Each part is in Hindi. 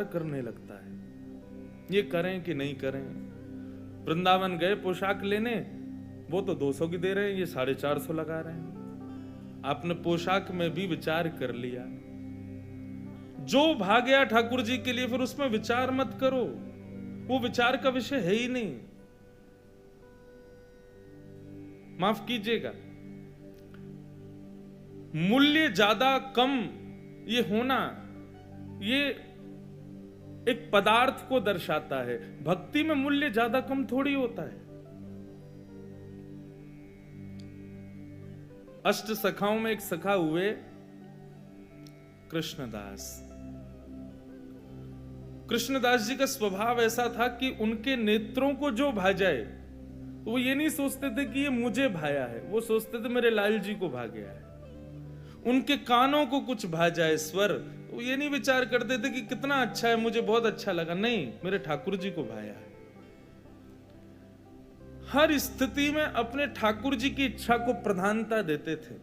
विचार करने लगता है, ये करें कि नहीं करें। वृंदावन गए पोशाक लेने, वो तो 200 की दे रहे हैं, ये 450 लगा रहे हैं। आपने पोशाक में भी विचार कर लिया, जो भाग्या ठाकुर जी के लिए, फिर उसमें विचार मत करो, वो विचार का विषय है ही नहीं। माफ कीजिएगा, मूल्य ज्यादा कम ये होना, ये एक पदार्थ को दर्शाता है। भक्ति में मूल्य ज्यादा कम थोड़ी होता है। अष्ट सखाओं में एक सखा हुए कृष्णदास। कृष्णदास जी का स्वभाव ऐसा था कि उनके नेत्रों को जो भा जाए तो वो ये नहीं सोचते थे कि ये मुझे भाया है, वो सोचते थे मेरे लाल जी को भा गया है। उनके कानों को कुछ भा जाए स्वर, तो ये नहीं विचार करते थे कि कितना अच्छा है, मुझे बहुत अच्छा लगा, नहीं, मेरे ठाकुर जी को भाया है। हर स्थिति में अपने ठाकुर जी की इच्छा को प्रधानता देते थे।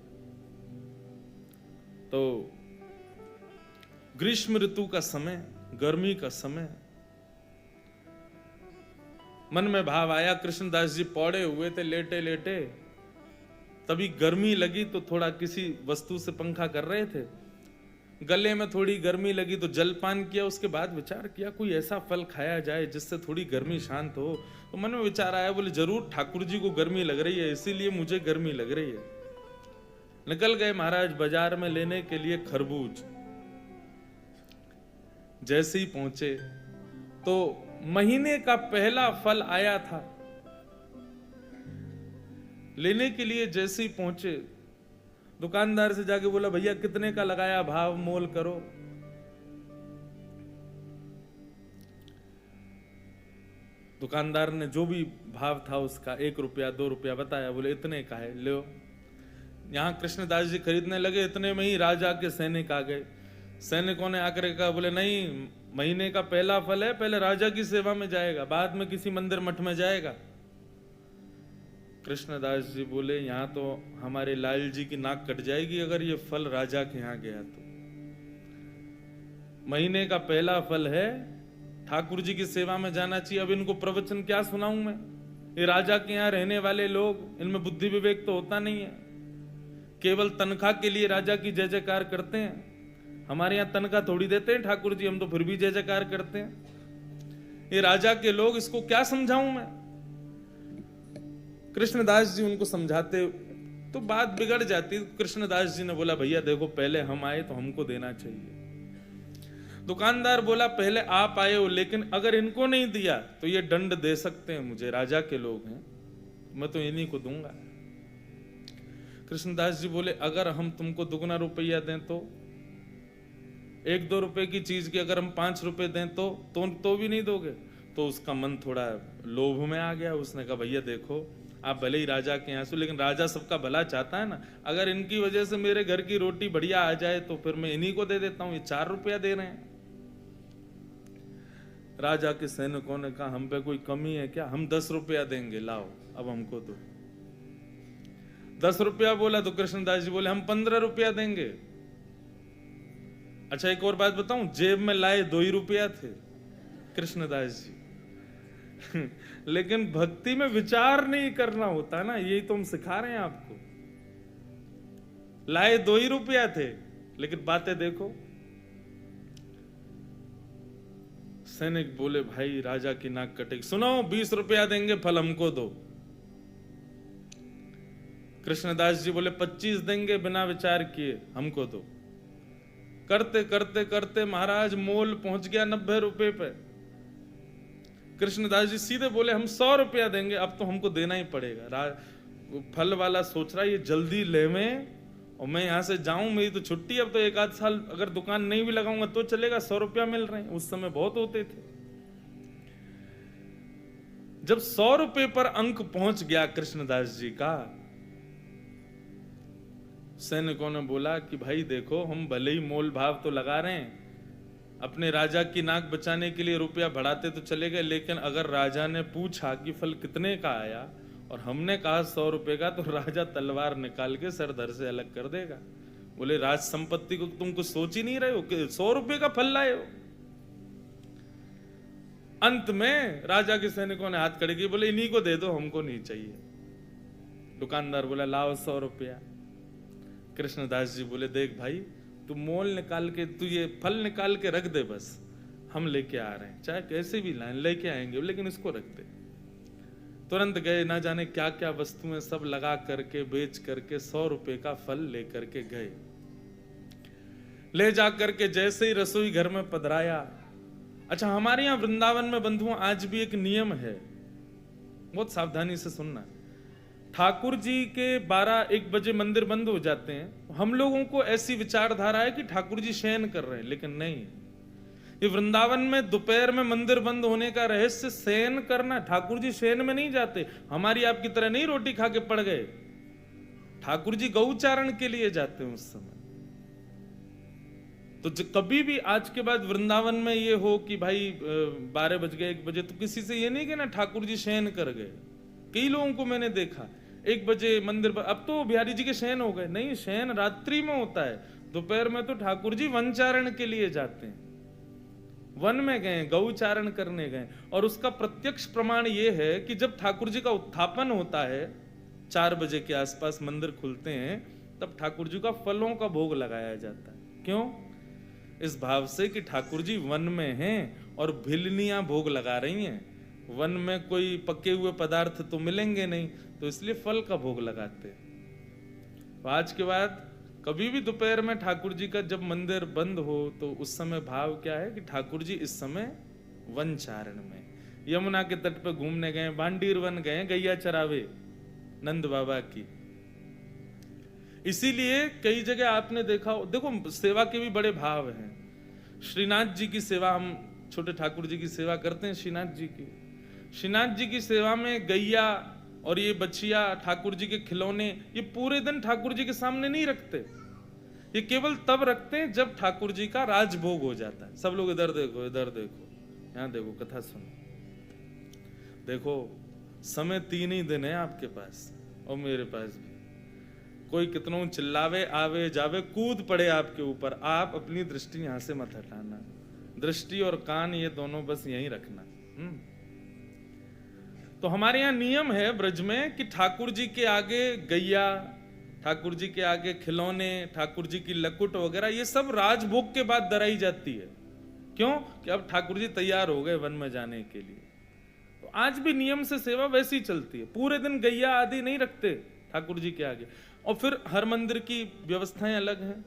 तो ग्रीष्म ऋतु का समय, गर्मी का समय, मन में भाव आया, कृष्णदास जी पौड़े हुए थे लेटे लेटे, तभी गर्मी लगी तो थोड़ा किसी वस्तु से पंखा कर रहे थे, गले में थोड़ी गर्मी लगी तो जलपान किया। उसके बाद विचार किया कोई ऐसा फल खाया जाए जिससे थोड़ी गर्मी शांत हो। तो मन में विचार आया, बोले जरूर ठाकुर जी को गर्मी लग रही है, इसीलिए मुझे गर्मी लग रही है। निकल गए महाराज बाजार में लेने के लिए खरबूज। जैसे ही पहुंचे तो महीने का पहला फल आया था। लेने के लिए जैसे ही पहुंचे, दुकानदार से जाके बोला भैया कितने का लगाया, भाव मोल करो। दुकानदार ने जो भी भाव था उसका 1 रुपया 2 रुपया बताया, बोले इतने का है, लो। यहां कृष्णदास जी खरीदने लगे, इतने में ही राजा के सैनिक आ गए। सैनिकों ने आकर कहा, बोले नहीं, महीने का पहला फल है, पहले राजा की सेवा में जाएगा, बाद में किसी मंदिर मठ में जाएगा। कृष्णदास जी बोले यहां तो हमारे लाल जी की नाक कट जाएगी अगर ये फल राजा के यहां गया तो। महीने का पहला फल है, ठाकुर जी की सेवा में जाना चाहिए। अब इनको प्रवचन क्या सुनाऊं मैं? ये राजा के यहां रहने वाले लोग, इनमें बुद्धि विवेक तो होता नहीं है, केवल तनख्वाह के लिए राजा की जय जयकार करते हैं। हमारे यहां तनख्वाह थोड़ी देते हैं ठाकुर जी, हम तो फिर भी जय जयकार करते हैं। ये राजा के लोग, इसको क्या समझाऊं मैं? कृष्णदास जी उनको समझाते तो बात बिगड़ जाती। कृष्णदास जी ने बोला भैया देखो, पहले हम आए तो हमको देना चाहिए। दुकानदार बोला पहले आप आए हो, लेकिन अगर इनको नहीं दिया तो ये दंड दे सकते हैं मुझे, राजा के लोग हैं, मैं तो इन्हीं को दूंगा। कृष्णदास जी बोले अगर हम तुमको दुगना रुपया दें तो, 1-2 रुपए की चीज की अगर हम 5 रुपए दें तो भी नहीं दोगे? तो उसका मन थोड़ा लोभ में आ गया। उसने कहा भैया देखो, आप भले ही राजा के यहाँ से, लेकिन राजा सबका भला चाहता है ना, अगर इनकी वजह से मेरे घर की रोटी बढ़िया आ जाए तो फिर मैं इन्हीं को दे देता हूं, ये 4 रुपया दे रहे हैं। राजा के सैनिकों ने कहा हम पे कोई कमी है क्या, हम 10 रुपया देंगे, लाओ अब हमको दो। 10 रुपया बोला तो कृष्णदास जी बोले हम 15 रुपया देंगे। अच्छा एक और बात बताऊं, जेब में लाए 2 ही रुपया थे कृष्णदास जी लेकिन भक्ति में विचार नहीं करना होता ना, यही तो हम सिखा रहे हैं आपको। लाए 2 ही रुपया थे, लेकिन बातें देखो। सैनिक बोले भाई राजा की नाक कटेगी, सुनो 20 रुपया देंगे, फल हमको दो। कृष्णदास जी बोले 25 देंगे, बिना विचार किए हमको दो। करते करते करते महाराज मोल पहुंच गया 90 रुपए पे। कृष्णदास जी सीधे बोले हम 100 रुपया देंगे, अब तो हमको देना ही पड़ेगा। फल वाला सोच रहा है ये जल्दी ले में, और मैं यहां से जाऊं, मेरी तो छुट्टी, अब तो 1-8 साल अगर दुकान नहीं भी लगाऊंगा तो चलेगा, 100 रुपया मिल रहे हैं, उस समय बहुत होते थे। जब 100 रुपए पर अंक पहुंच गया कृष्णदास जी का, सैनिकों ने बोला कि भाई देखो, हम भले ही मोल भाव तो लगा रहे हैं, अपने राजा की नाक बचाने के लिए रुपया बढ़ाते तो चले गए, लेकिन अगर राजा ने पूछा कि फल कितने का आया और हमने कहा 100 रुपए का, तो राजा तलवार निकाल के सर धर से अलग कर देगा। बोले राज संपत्ति को तुम कुछ सोच ही नहीं रहे हो कि 100 रुपए का फल लाए हो? अंत में राजा के सैनिकों ने हाथ खड़े किए, बोले इन्हीं को दे दो, हमको नहीं चाहिए। दुकानदार बोला लाओ 100 रुपया। कृष्णदास जी बोले देख भाई, तू मोल निकाल के, तू ये फल निकाल के रख दे, बस हम लेके आ रहे हैं, चाहे कैसे भी लाएं लेके आएंगे, लेकिन इसको रख दे। तुरंत गए, ना जाने क्या क्या वस्तुएं सब लगा करके बेच करके 100 रुपए का फल लेकर के गए। ले जा करके जैसे ही रसोई घर में पधराया। अच्छा, हमारे यहां वृंदावन में बंधुओं आज भी एक नियम है, बहुत सावधानी से सुनना। ठाकुर जी के 12-1 बजे मंदिर बंद हो जाते हैं। हम लोगों को ऐसी विचारधारा है कि ठाकुर जी शयन कर रहे हैं, लेकिन नहीं। ये वृंदावन में दोपहर में मंदिर बंद होने का रहस्य शयन करना। ठाकुर जी शयन में नहीं जाते, हमारी आपकी तरह नहीं रोटी खा के पड़ गए। ठाकुर जी गौचारण के लिए जाते हैं उस समय। तो कभी भी आज के बाद वृंदावन में ये हो कि भाई 12 बज गए 1 बजे, तो किसी से ये नहीं कहना ठाकुर जी शयन कर गए। कई लोगों को मैंने देखा 1 बजे मंदिर पर, अब तो बिहारी जी के शयन हो गए। नहीं, शयन रात्रि में होता है। दोपहर में तो ठाकुर जी वनचारण के लिए जाते हैं, वन में गए, गौचारण करने गए। और उसका प्रत्यक्ष प्रमाण ये है कि जब ठाकुर जी का उत्थापन होता है 4 बजे के आसपास मंदिर खुलते हैं, तब ठाकुर जी का फलों का भोग लगाया जाता है। क्यों? इस भाव से कि ठाकुर जी वन में हैं और भिलनियां भोग लगा रही हैं। वन में कोई पके हुए पदार्थ तो मिलेंगे नहीं, तो इसलिए फल का भोग लगाते हैं। तो आज के बाद कभी भी दोपहर में ठाकुर जी का जब मंदिर बंद हो, तो उस समय भाव क्या है कि ठाकुर जी इस समय वनचारण में, यमुना के तट पर घूमने गए, भांडीर वन गए, गैया चरावे नंद बाबा की। इसीलिए कई जगह आपने देखा, देखो सेवा के भी बड़े भाव हैं। श्रीनाथ जी की सेवा, हम छोटे ठाकुर जी की सेवा करते हैं श्रीनाथ जी की। श्रीनाथ जी की सेवा में गैया और ये बछिया, ठाकुर जी के खिलौने, ये पूरे दिन ठाकुर जी के सामने नहीं रखते। ये केवल तब रखते हैं जब ठाकुर जी का राजभोग हो जाता है। सब लोग इधर देखो, इधर देखो, यहां देखो, कथा सुनो। देखो समय 3 ही दिन है आपके पास और मेरे पास भी। कोई कितनों चिल्लावे, आवे जावे, कूद पड़े आपके ऊपर, आप अपनी दृष्टि यहां से मत हटाना। दृष्टि और कान ये दोनों बस यहीं रखना। तो हमारे यहाँ नियम है ब्रज में कि ठाकुर जी के आगे गैया, ठाकुर जी के आगे खिलौने, ठाकुर जी की लकुट वगैरह, ये सब राजभोग के बाद दराई जाती है। क्यों? कि अब ठाकुर जी तैयार हो गए वन में जाने के लिए। तो आज भी नियम से सेवा वैसी ही चलती है। पूरे दिन गैया आदि नहीं रखते ठाकुर जी के आगे। और फिर हर मंदिर की व्यवस्थाएं अलग हैं।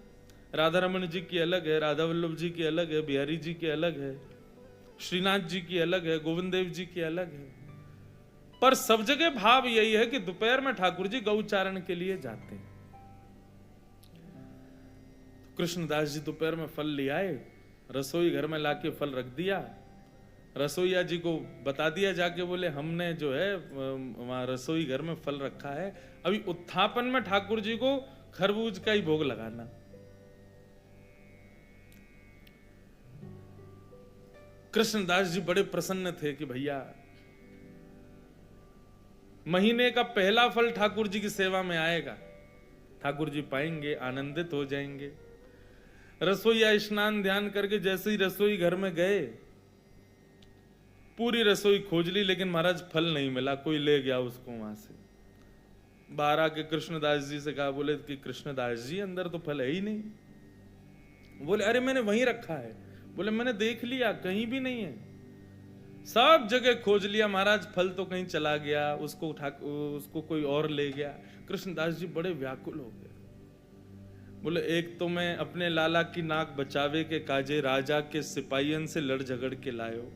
राधा रमन जी की अलग है, राधा वल्लभ जी की अलग है, बिहारी जी की अलग है, श्रीनाथ जी की अलग है, गोविंद देव जी की अलग है। पर सब जगह भाव यही है कि दोपहर में ठाकुर जी गौचारण के लिए जाते हैं। कृष्णदास जी दोपहर में फल ले आए, रसोई घर में लाके फल रख दिया। रसोईया जी को बता दिया जाके, बोले हमने जो है वहां रसोई घर में फल रखा है, अभी उत्थापन में ठाकुर जी को खरबूज का ही भोग लगाना। कृष्णदास जी बड़े प्रसन्न थे कि भैया महीने का पहला फल ठाकुर जी की सेवा में आएगा, ठाकुर जी पाएंगे, आनंदित हो जाएंगे। रसोईया स्नान ध्यान करके जैसे ही रसोई घर में गए, पूरी रसोई खोज ली, लेकिन महाराज फल नहीं मिला, कोई ले गया उसको वहां से। बाहर आके कृष्णदास जी से कहा, बोले कि कृष्णदास जी अंदर तो फल है ही नहीं। बोले अरे मैंने वहीं रखा है। बोले मैंने देख लिया, कहीं भी नहीं है, सब जगह खोज लिया महाराज, फल तो कहीं चला गया, उसको कोई और ले गया। कृष्णदास जी बड़े व्याकुल हो गए। बोले एक तो मैं अपने लाला की नाक बचावे के काजे राजा के सिपाहियन से लड़ झगड़ के लायो,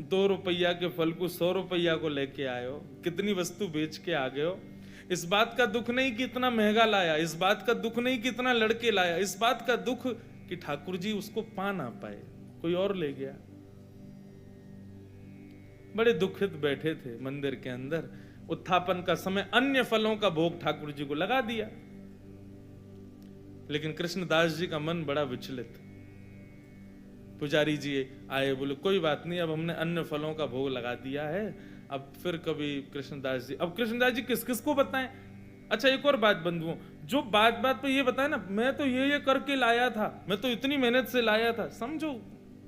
2 रुपया के फल को 100 रुपया को लेके आयो, कितनी वस्तु बेच के आ गए हो। इस बात का दुख नहीं कि इतना महंगा लाया, इस बात का दुख नहीं कि इतना लड़के लाया, इस बात का दुख कि ठाकुर जी उसको पा ना पाए, कोई और ले गया। बड़े दुखित बैठे थे मंदिर के अंदर। उत्थापन का समय अन्य फलों का भोग ठाकुर जी को लगा दिया, लेकिन कृष्णदास जी का मन बड़ा विचलित। पुजारी जी आए, बोले कोई बात नहीं, अब हमने अन्य फलों का भोग लगा दिया है, अब फिर कभी कृष्णदास जी, अब कृष्णदास जी किस किस को बताएं। अच्छा एक और बात बंधुओं, जो बात बात पे ये बताए ना, मैं तो ये करके लाया था, मैं तो इतनी मेहनत से लाया था, समझो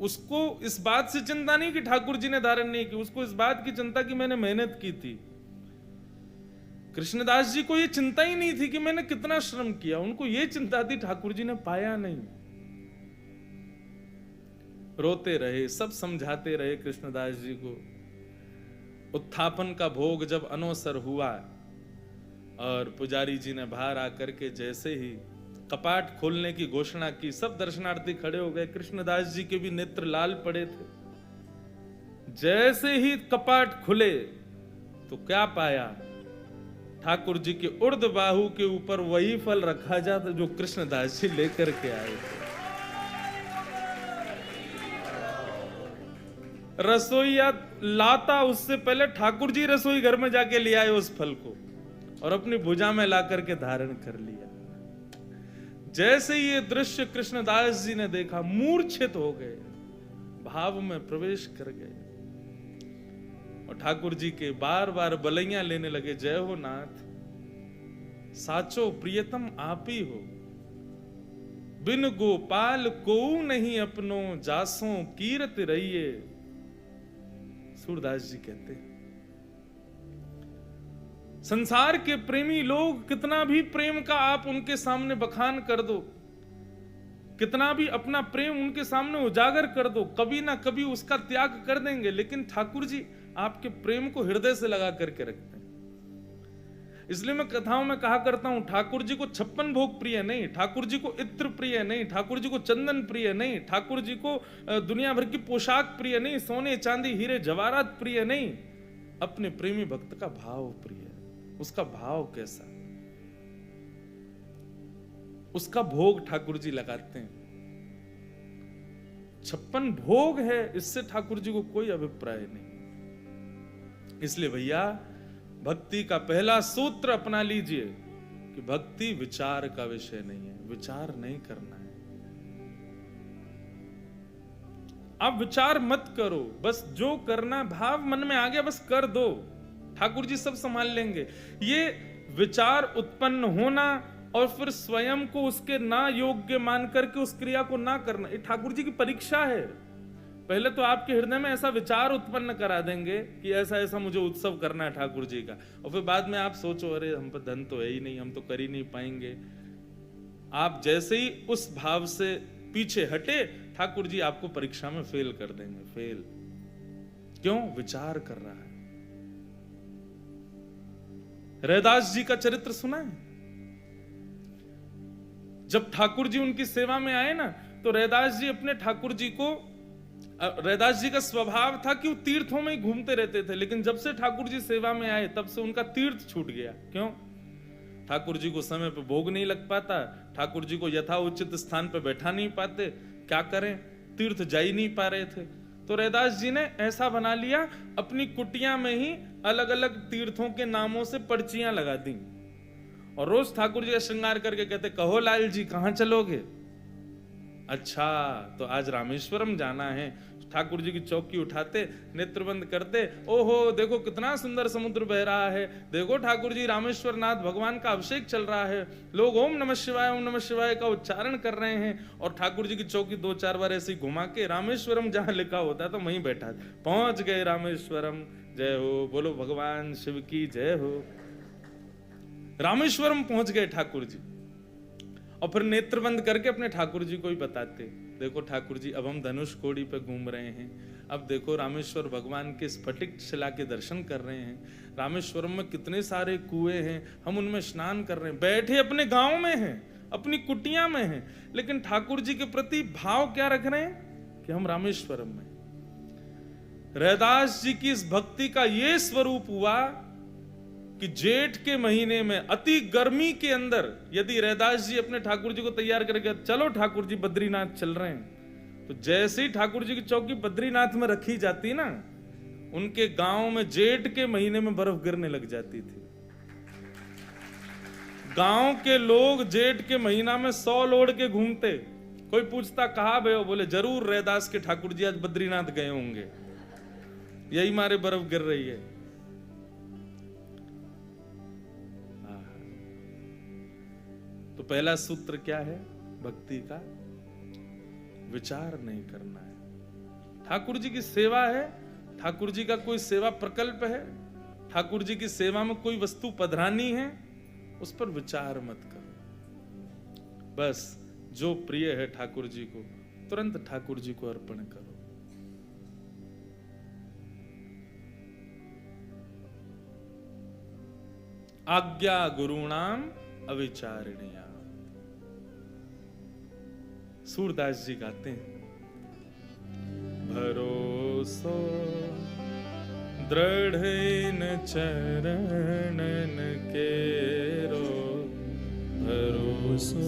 उसको इस बात से चिंता नहीं कि ठाकुर जी ने धारण नहीं की, उसको इस बात की चिंता कि मैंने मेहनत की थी। कृष्णदास जी को ये चिंता ही नहीं थी कि मैंने कितना श्रम किया, उनको ये चिंता थी ठाकुर जी ने पाया नहीं। रोते रहे, सब समझाते रहे कृष्णदास जी को। उत्थापन का भोग जब अनोसर हुआ और पुजारी जी ने बाहर आकर के जैसे ही कपाट खोलने की घोषणा की, सब दर्शनार्थी खड़े हो गए। कृष्णदास जी के भी नेत्र लाल पड़े थे। जैसे ही कपाट खुले तो क्या पाया, ठाकुर जी के उर्ध बाहु के ऊपर वही फल रखा जाता जो कृष्णदास जी लेकर के आए थे। रसोईया लाता उससे पहले ठाकुर जी रसोई घर में जाके ले आए उस फल को और अपनी भुजा में ला करके धारण कर लिया। जैसे ये दृश्य कृष्णदास जी ने देखा, मूर्छित हो गए, भाव में प्रवेश कर गए और ठाकुर जी के बार बार बलैया लेने लगे। जय हो नाथ, साचो प्रियतम आप ही हो, बिन गोपाल को नहीं अपनो, जासों कीरत रहिए। सूरदास जी कहते हैं संसार के प्रेमी लोग कितना भी प्रेम का आप उनके सामने बखान कर दो, कितना भी अपना प्रेम उनके सामने उजागर कर दो, कभी ना कभी उसका त्याग कर देंगे। लेकिन ठाकुर जी आपके प्रेम को हृदय से लगा करके रखते हैं। इसलिए मैं कथाओं में कहा करता हूं, ठाकुर जी को 56 भोग प्रिय नहीं, ठाकुर जी को इत्र प्रिय नहीं, ठाकुर जी को चंदन प्रिय नहीं, ठाकुर जी को दुनिया भर की पोशाक प्रिय नहीं, सोने चांदी हीरे जवाहरात प्रिय नहीं, अपने प्रेमी भक्त का भाव प्रिय है। उसका भाव कैसा, उसका भोग ठाकुर जी लगाते हैं। 56 भोग है, इससे ठाकुर जी को कोई अभिप्राय नहीं। इसलिए भैया भक्ति का पहला सूत्र अपना लीजिए कि भक्ति विचार का विषय नहीं है, विचार नहीं करना है। आप विचार मत करो, बस जो करना भाव मन में आ गया बस कर दो, ठाकुर जी सब संभाल लेंगे। ये विचार उत्पन्न होना और फिर स्वयं को उसके ना योग्य मान करके उस क्रिया को ना करना, ये ठाकुर जी की परीक्षा है। पहले तो आपके हृदय में ऐसा विचार उत्पन्न करा देंगे कि ऐसा ऐसा मुझे उत्सव करना है ठाकुर जी का, और फिर बाद में आप सोचो अरे हम पर धन तो है ही नहीं, हम तो कर ही नहीं पाएंगे। आप जैसे ही उस भाव से पीछे हटे, ठाकुर जी आपको परीक्षा में फेल कर देंगे। फेल क्यों? विचार कर रहा है। रैदास जी का चरित्र सुना है? जब ठाकुर जी उनकी सेवा में आए ना, तो रैदास जी अपने ठाकुर जी को, रैदास जी का स्वभाव था कि वो तीर्थों में ही घूमते रहते थे, लेकिन जब से ठाकुर जी सेवा में आए तब से उनका तीर्थ छूट गया। क्यों? ठाकुर जी को समय पे भोग नहीं लग पाता, ठाकुर जी को यथा उचित स्थान पे बैठा नहीं पाते, क्या करें, तीर्थ जा ही नहीं पा रहे थे। तो रैदास जी ने ऐसा बना लिया, अपनी कुटिया में ही अलग अलग तीर्थों के नामों से पर्चियां लगा दी और रोज ठाकुर जी का श्रृंगार करके कहते, कहो लाल जी कहां चलोगे? अच्छा तो आज रामेश्वरम जाना है। ठाकुर जी की चौकी उठाते, नेत्रबंद करते, ओहो देखो कितना सुंदर समुद्र बह रहा है, देखो ठाकुर जी रामेश्वर नाथ भगवान का अभिषेक चल रहा है, लोग ओम नमः शिवाय का उच्चारण कर रहे हैं, और ठाकुर जी की चौकी 2-4 बार ऐसे घुमा के रामेश्वरम जहां लिखा होता है तो वहीं बैठा, पहुंच गए रामेश्वरम, जय हो, बोलो भगवान शिव की जय हो। रामेश्वरम पहुंच गए ठाकुर जी, और फिर नेत्रबंद करके अपने ठाकुर जी को ही बताते, देखो ठाकुर जी अब हम धनुष कोड़ी पे घूम रहे हैं, अब देखो रामेश्वर भगवान के स्फटिक शिला के दर्शन कर रहे हैं, रामेश्वरम में कितने सारे कुएं हैं, हम उनमें स्नान कर रहे हैं, बैठे अपने गांव में हैं, अपनी कुटिया में हैं, लेकिन ठाकुर जी के प्रति भाव क्या रख रहे हैं कि हम रामेश्वरम में। रैदास जी की इस भक्ति का ये स्वरूप हुआ कि जेठ के महीने में अति गर्मी के अंदर यदि रैदास जी अपने ठाकुर जी को तैयार करके, चलो ठाकुर जी बद्रीनाथ चल रहे हैं, तो जैसे ही ठाकुर जी की चौकी बद्रीनाथ में रखी जाती ना, उनके गांव में जेठ के महीने में बर्फ गिरने लग जाती थी। गांव के लोग जेठ के महीना में 100 लोड के घूमते, कोई पूछता कहां गए हो, बोले जरूर रैदास के ठाकुर जी आज बद्रीनाथ गए होंगे, यही मारे बर्फ गिर रही है। तो पहला सूत्र क्या है भक्ति का? विचार नहीं करना है, ठाकुर जी की सेवा है, ठाकुर जी का कोई सेवा प्रकल्प है, ठाकुर जी की सेवा में कोई वस्तु पधरानी है, उस पर विचार मत करो। बस जो प्रिय है ठाकुर जी को तुरंत ठाकुर जी को अर्पण करो। आज्ञा गुरुणाम अविचारणीया। सूरदास जी गाते हैं, भरोसो दृढ़ न चरणन केरो, भरोसो